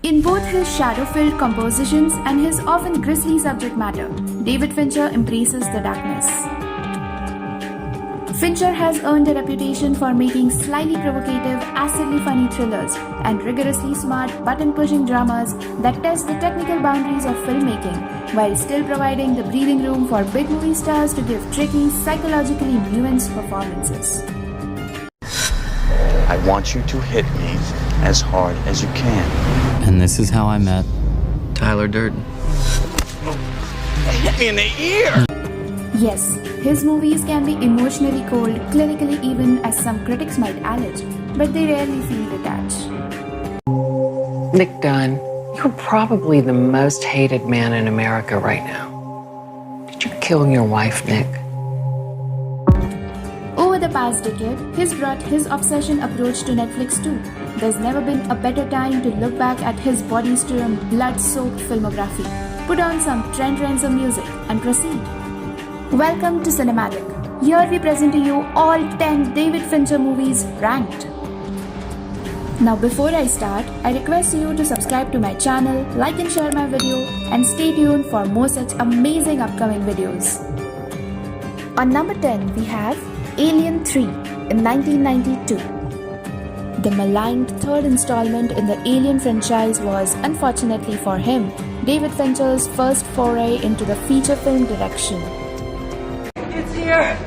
In both his shadow-filled compositions and his often grisly subject matter, David Fincher embraces the darkness. Fincher has earned a reputation for making slyly provocative, acidly funny thrillers and rigorously smart, button-pushing dramas that test the technical boundaries of filmmaking, while still providing the breathing room for big movie stars to give tricky, psychologically nuanced performances. I want you to hit me as hard as you can. And this is how I met Tyler Durden. Hit me in the ear! Yes, his movies can be emotionally cold, clinically even, as some critics might allege, but they rarely feel detached. Nick Dunn, you're probably the most hated man in America right now. Did you kill your wife, Nick? Over the past decade, he's brought his obsession approach to Netflix too. There's never been a better time to look back at his body-strewn, blood-soaked filmography, put on some Trent Reznor music, and proceed. Welcome to Cinematic. Here we present to you all 10 David Fincher movies ranked. Now before I start, I request you to subscribe to my channel, like and share my video, and stay tuned for more such amazing upcoming videos. On number 10 we have Alien 3 in 1992. The maligned third installment in the Alien franchise was, unfortunately for him, David Fincher's first foray into the feature film direction. It's here!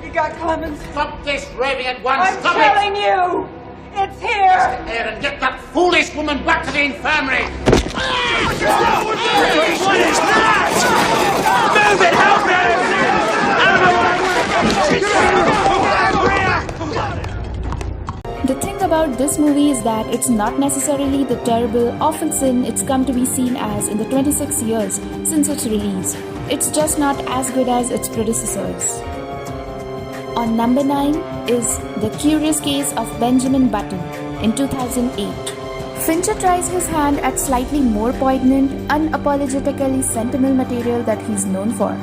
You got Clemens? Stop this raving at once! I'm telling you! It's here! Get there and get that foolish woman back to the infirmary! What is that? Move it! Help The thing about this movie is that it's not necessarily the terrible, awful sin it's come to be seen as in the 26 years since its release. It's just not as good as its predecessors. On number 9 is The Curious Case of Benjamin Button in 2008. Fincher tries his hand at slightly more poignant, unapologetically sentimental material that he's known for.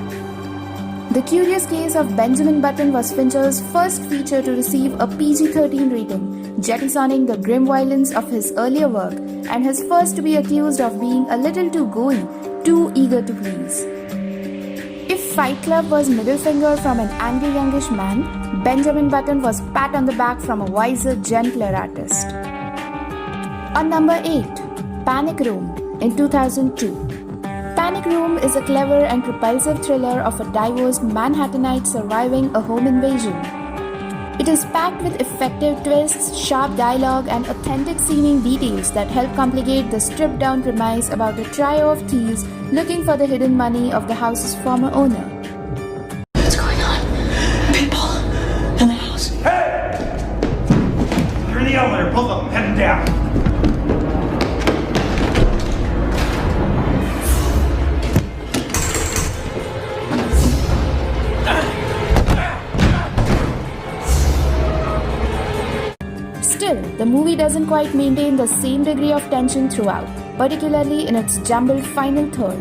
The Curious Case of Benjamin Button was Fincher's first feature to receive a PG-13 rating, jettisoning the grim violence of his earlier work, and his first to be accused of being a little too gooey, too eager to please. If Fight Club was middle finger from an angry youngish man, Benjamin Button was pat on the back from a wiser, gentler artist. On number 8, Panic Room in 2002. Panic Room is a clever and propulsive thriller of a divorced Manhattanite surviving a home invasion. It is packed with effective twists, sharp dialogue, and authentic-seeming details that help complicate the stripped-down premise about a trio of thieves looking for the hidden money of the house's former owner. What's going on? People in the house. Hey! You're in the elevator, both of them, heading down. Still, the movie doesn't quite maintain the same degree of tension throughout, particularly in its jumbled final third.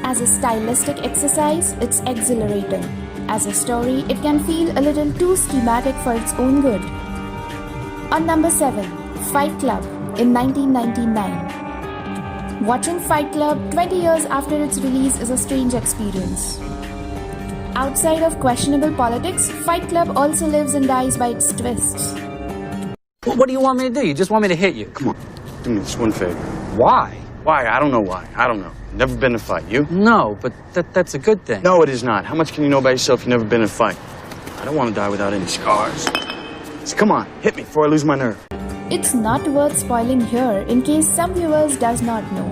As a stylistic exercise, it's exhilarating. As a story, it can feel a little too schematic for its own good. On number 7, Fight Club in 1999. Watching Fight Club 20 years after its release is a strange experience. Outside of questionable politics, Fight Club also lives and dies by its twists. What do you want me to do? You just want me to hit you? Come on, do me this one favor. Why? Why? I don't know why. I don't know. Never been in a fight. You? No, but that's a good thing. No, it is not. How much can you know by yourself? You've never been in a fight. I don't want to die without any scars. So come on, hit me before I lose my nerve. It's not worth spoiling here in case some viewers does not know.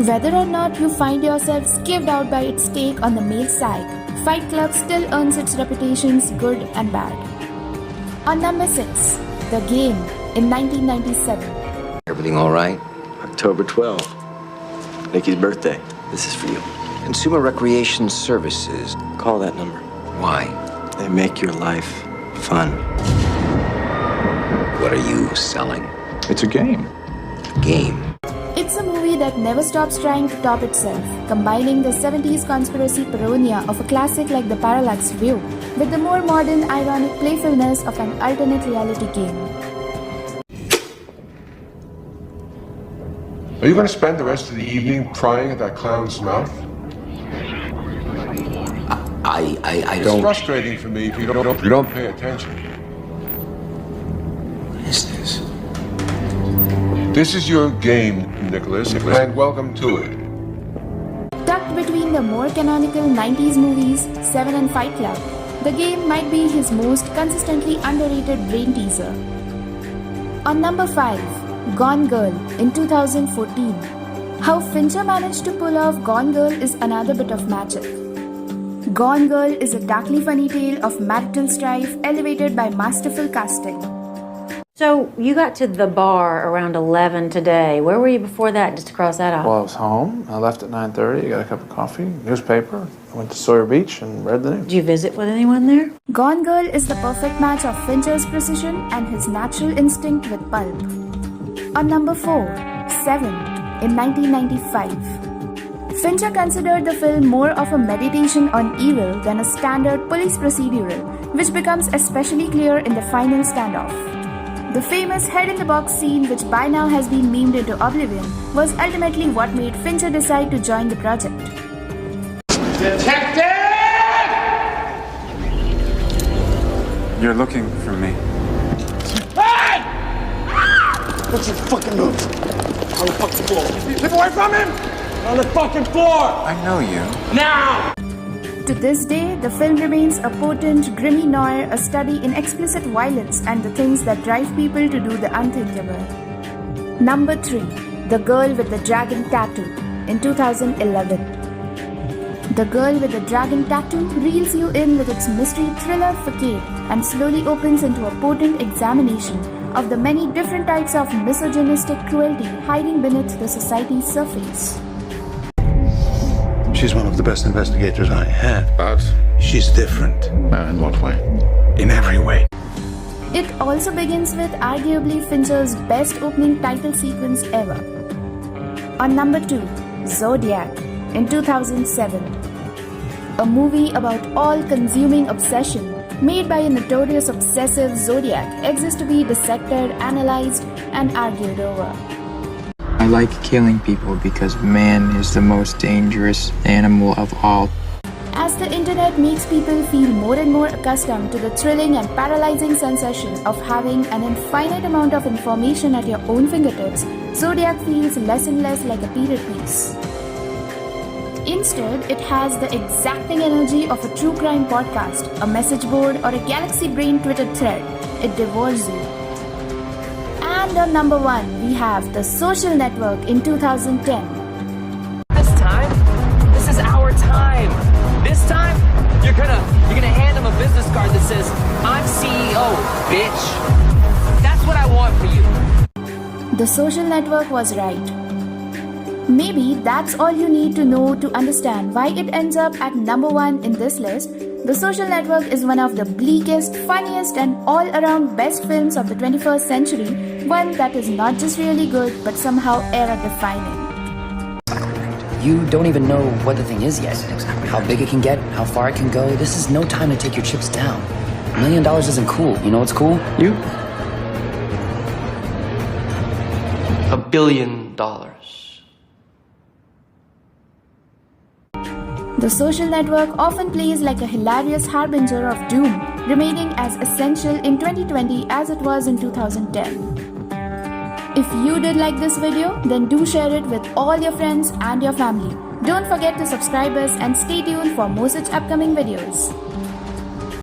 Whether or not you find yourself skeeved out by its take on the male psyche, Fight Club still earns its reputations good and bad. On number 6, The Game in 1997. Everything all right? October 12th. Nikki's birthday. This is for you. Consumer Recreation Services. Call that number. Why? They make your life fun. What are you selling? It's a game. A game. It's a movie that never stops trying to top itself, combining the 70s conspiracy paranoia of a classic like The Parallax View with the more modern, ironic playfulness of an alternate reality game. Are you going to spend the rest of the evening prying at that clown's mouth? I It's don't... frustrating for me if you don't pay attention. What is this? This is your game, Nicholas, and welcome to it. Tucked between the more canonical 90s movies, Seven and Fight Club, the game might be his most consistently underrated brain teaser. On number 5, Gone Girl in 2014. How Fincher managed to pull off Gone Girl is another bit of magic. Gone Girl is a darkly funny tale of marital strife elevated by masterful casting. So you got to the bar around 11 today. Where were you before that, just to cross that off? Well, I was home. I left at 9:30. I got a cup of coffee, newspaper. I went to Sawyer Beach and read the news. Did you visit with anyone there? Gone Girl is the perfect match of Fincher's precision and his natural instinct with pulp. On number 4, Seven in 1995. Fincher considered the film more of a meditation on evil than a standard police procedural, which becomes especially clear in the final standoff. The famous head-in-the-box scene, which by now has been memed into oblivion, was ultimately what made Fincher decide to join the project. Detective! You're looking for me. Hey! What's your fucking move? On the fucking floor. Keep away from him! On the fucking floor! I know you. Now! To this day, the film remains a potent, grimy noir, a study in explicit violence and the things that drive people to do the unthinkable. Number 3, The Girl with the Dragon Tattoo in 2011. The Girl with the Dragon Tattoo reels you in with its mystery thriller facade and slowly opens into a potent examination of the many different types of misogynistic cruelty hiding beneath the society's surface. She's one of the best investigators I had. But? She's different. In what way? In every way. It also begins with arguably Fincher's best opening title sequence ever. On number 2, Zodiac in 2007. A movie about all-consuming obsession made by a notorious obsessive Zodiac exists to be dissected, analyzed, and argued over. I like killing people because man is the most dangerous animal of all. As the internet makes people feel more and more accustomed to the thrilling and paralyzing sensation of having an infinite amount of information at your own fingertips, Zodiac feels less and less like a period piece. Instead, it has the exacting energy of a true crime podcast, a message board, or a galaxy brain Twitter thread. It devours you. And on number 1, we have The Social Network in 2010. This time, this is our time. This time, you're gonna hand him a business card that says, "I'm CEO, bitch." That's what I want for you. The Social Network was right. Maybe that's all you need to know to understand why it ends up at number 1 in this list. The Social Network is one of the bleakest, funniest, and all-around best films of the 21st century, one that is not just really good, but somehow era-defining. You don't even know what the thing is yet. How big it can get, how far it can go. This is no time to take your chips down. $1 million isn't cool. You know what's cool? You. $1 billion. The Social Network often plays like a hilarious harbinger of doom, remaining as essential in 2020 as it was in 2010. If you did like this video, then do share it with all your friends and your family. Don't forget to subscribe us and stay tuned for more such upcoming videos.